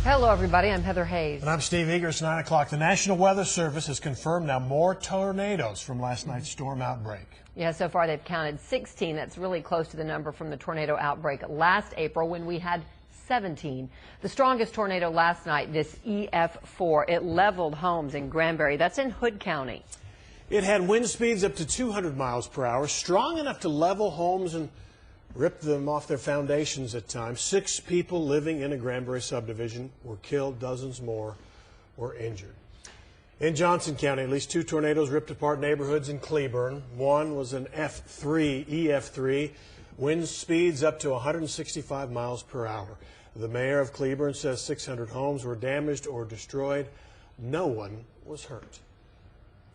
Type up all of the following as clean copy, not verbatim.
Hello, everybody. I'm Heather Hayes. And I'm Steve Eager. It's 9 o'clock. The National Weather Service has confirmed now more tornadoes from last night's storm outbreak. Yeah, so far they've counted 16. That's really close to the number from the tornado outbreak last April when we had 17. The strongest tornado last night, this EF4, it leveled homes in Granbury. That's in Hood County. It had wind speeds up to 200 miles per hour, strong enough to level homes and rip them off their foundations at times. 6 people living in a Granbury subdivision were killed. Dozens more were injured. In Johnson County, at least 2 tornadoes ripped apart neighborhoods in Cleburne. One was an F3, EF3, wind speeds up to 165 miles per hour. The mayor of Cleburne says 600 homes were damaged or destroyed. No one was hurt.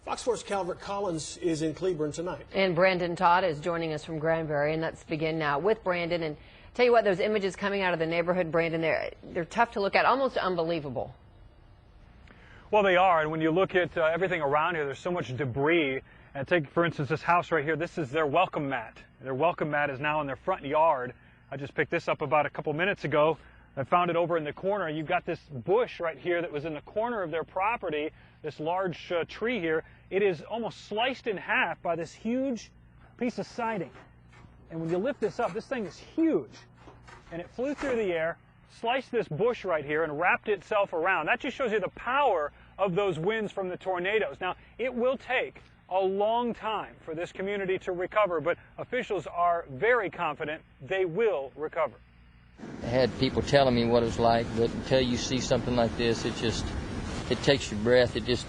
Fox 4's Calvert Collins is in Cleburne tonight. And Brandon Todd is joining us from Granbury, and let's begin now with Brandon. And tell you what, those images coming out of the neighborhood, Brandon, they're tough to look at, almost unbelievable. Well, they are, and when you look at everything around here, there's so much debris. And take, for instance, this house right here. This is their welcome mat. Their welcome mat is now in their front yard. I just picked this up about a couple minutes ago. I found it over in the corner. You've got this bush right here that was in the corner of their property, this large tree here. It is almost sliced in half by this huge piece of siding. And when you lift this up, this thing is huge. And it flew through the air, sliced this bush right here, and wrapped itself around. That just shows you the power of those winds from the tornadoes. Now, it will take a long time for this community to recover, but officials are very confident they will recover. I had people telling me what it was like, but until you see something like this, it takes your breath. You just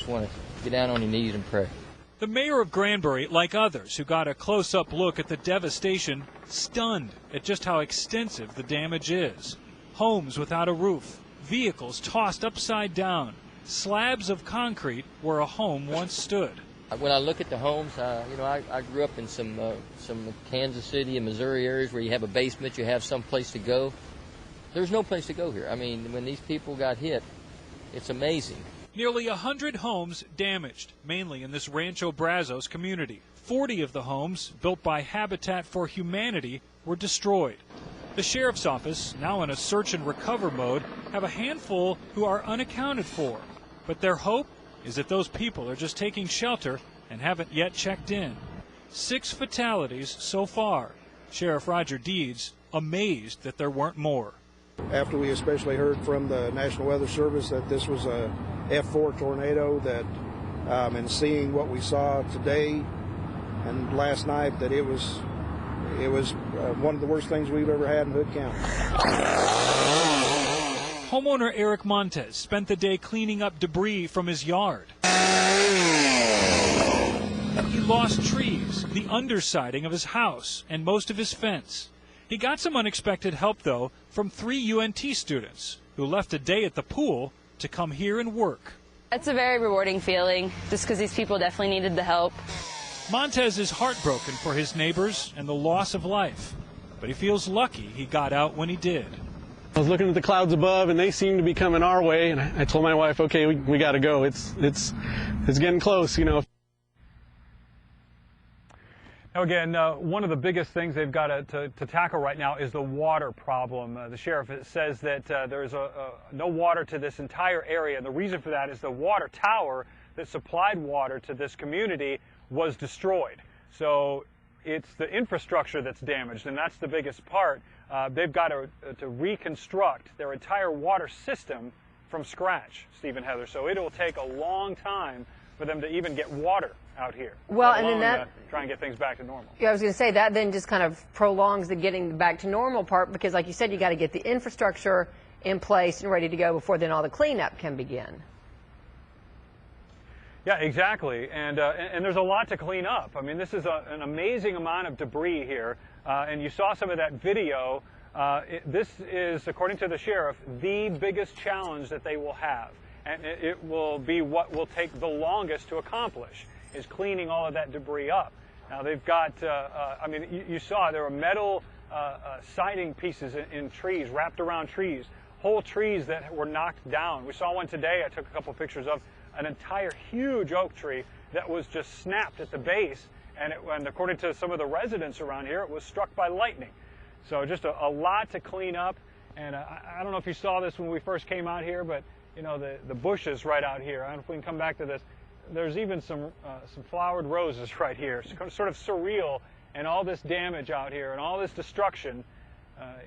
want to get down on your knees and pray. The mayor of Granbury, like others who got a close-up look at the devastation, stunned at just how extensive the damage is. Homes without a roof, vehicles tossed upside down, slabs of concrete where a home once stood. When I look at the homes, I grew up in some Kansas City and Missouri areas where you have a basement, you have some place to go. There's no place to go here. I mean, when these people got hit, it's amazing. Nearly 100 homes damaged, mainly in this Rancho Brazos community. 40 of the homes, built by Habitat for Humanity, were destroyed. The sheriff's office, now in a search and recover mode, have a handful who are unaccounted for. But their hope is that those people are just taking shelter and haven't yet checked in. 6 fatalities so far. Sheriff Roger Deeds amazed that there weren't more. After we especially heard from the National Weather Service that this was a F4 tornado, that and seeing what we saw today and last night, that it was one of the worst things we've ever had in Hood County. Homeowner Eric Montez spent the day cleaning up debris from his yard. He lost trees, the undersiding of his house, and most of his fence. He got some unexpected help, though, from 3 UNT students who left a day at the pool to come here and work. It's a very rewarding feeling, just because these people definitely needed the help. Montez is heartbroken for his neighbors and the loss of life, but he feels lucky he got out when he did. I was looking at the clouds above, and they seemed to be coming our way, and I told my wife, okay, we got to go. It's getting close, you know. Now again, one of the biggest things they've got to tackle right now is the water problem. The sheriff says that there's no water to this entire area, and the reason for that is the water tower that supplied water to this community was destroyed. So it's the infrastructure that's damaged, and that's the biggest part. They've got to reconstruct their entire water system from scratch, Steve and Heather. So it'll take a long time for them to even get water out here. Well, and then that try and get things back to normal. Yeah, I was going to say that then just kind of prolongs the getting back to normal part, because like you said, you got to get the infrastructure in place and ready to go before then all the cleanup can begin. Yeah, exactly, and there's a lot to clean up. I mean, this is an amazing amount of debris here, and you saw some of that video. This is, according to the sheriff, the biggest challenge that they will have, and it will be what will take the longest to accomplish, is cleaning all of that debris up. Now they've got, I mean, you saw there were metal siding pieces in trees, wrapped around trees, whole trees that were knocked down. We saw one today I took a couple pictures of, an entire huge oak tree that was just snapped at the base, and according to some of the residents around here, it was struck by lightning. So just a lot to clean up, And I don't know if you saw this when we first came out here, but you know, the bushes right out here. I don't know if we can come back to this. There's even some flowered roses right here. It's sort of surreal, and all this damage out here and all this destruction.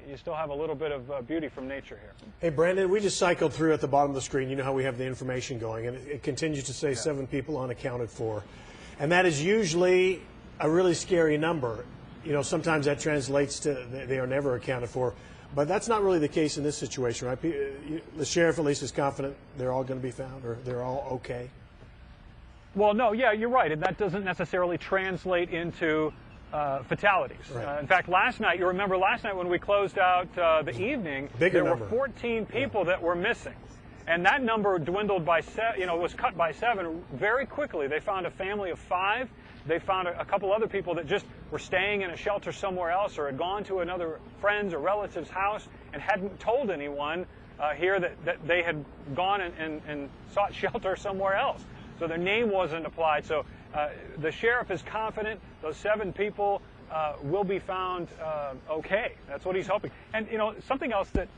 You still have a little bit of beauty from nature here. Hey, Brandon, we just cycled through at the bottom of the screen. You know how we have the information going, and it continues to say 7 people unaccounted for. And that is usually a really scary number. You know, sometimes that translates to they are never accounted for. But that's not really the case in this situation, right? The sheriff at least is confident they're all going to be found, or they're all okay. Well, no, yeah, you're right. And that doesn't necessarily translate into fatalities. Right. In fact, last night, you remember last night when we closed out the evening, there were 14 people that were missing. And that number dwindled by, was cut by 7 very quickly. They found a family of 5. They found a couple other people that just were staying in a shelter somewhere else, or had gone to another friend's or relative's house and hadn't told anyone here that they had gone and sought shelter somewhere else. So their name wasn't applied. So the sheriff is confident those 7 people will be found okay. That's what he's hoping. And, you know, something else that,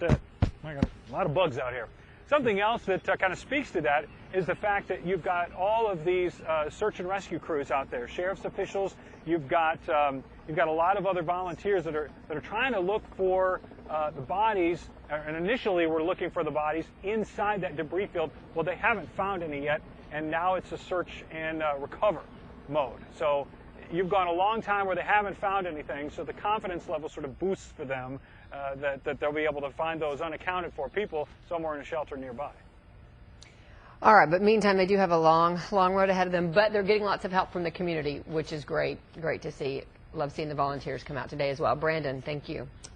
I got a lot of bugs out here. Something else that kind of speaks to that is the fact that you've got all of these search and rescue crews out there, sheriff's officials. You've got a lot of other volunteers that are trying to look for the bodies. And initially, we're looking for the bodies inside that debris field. Well, they haven't found any yet, and now it's a search and recover mode. So you've gone a long time where they haven't found anything. So the confidence level sort of boosts for them. That they'll be able to find those unaccounted for people somewhere in a shelter nearby. All right, but meantime, they do have a long road ahead of them, but they're getting lots of help from the community, which is great to see. Love seeing the volunteers come out today as well. Brandon, thank you.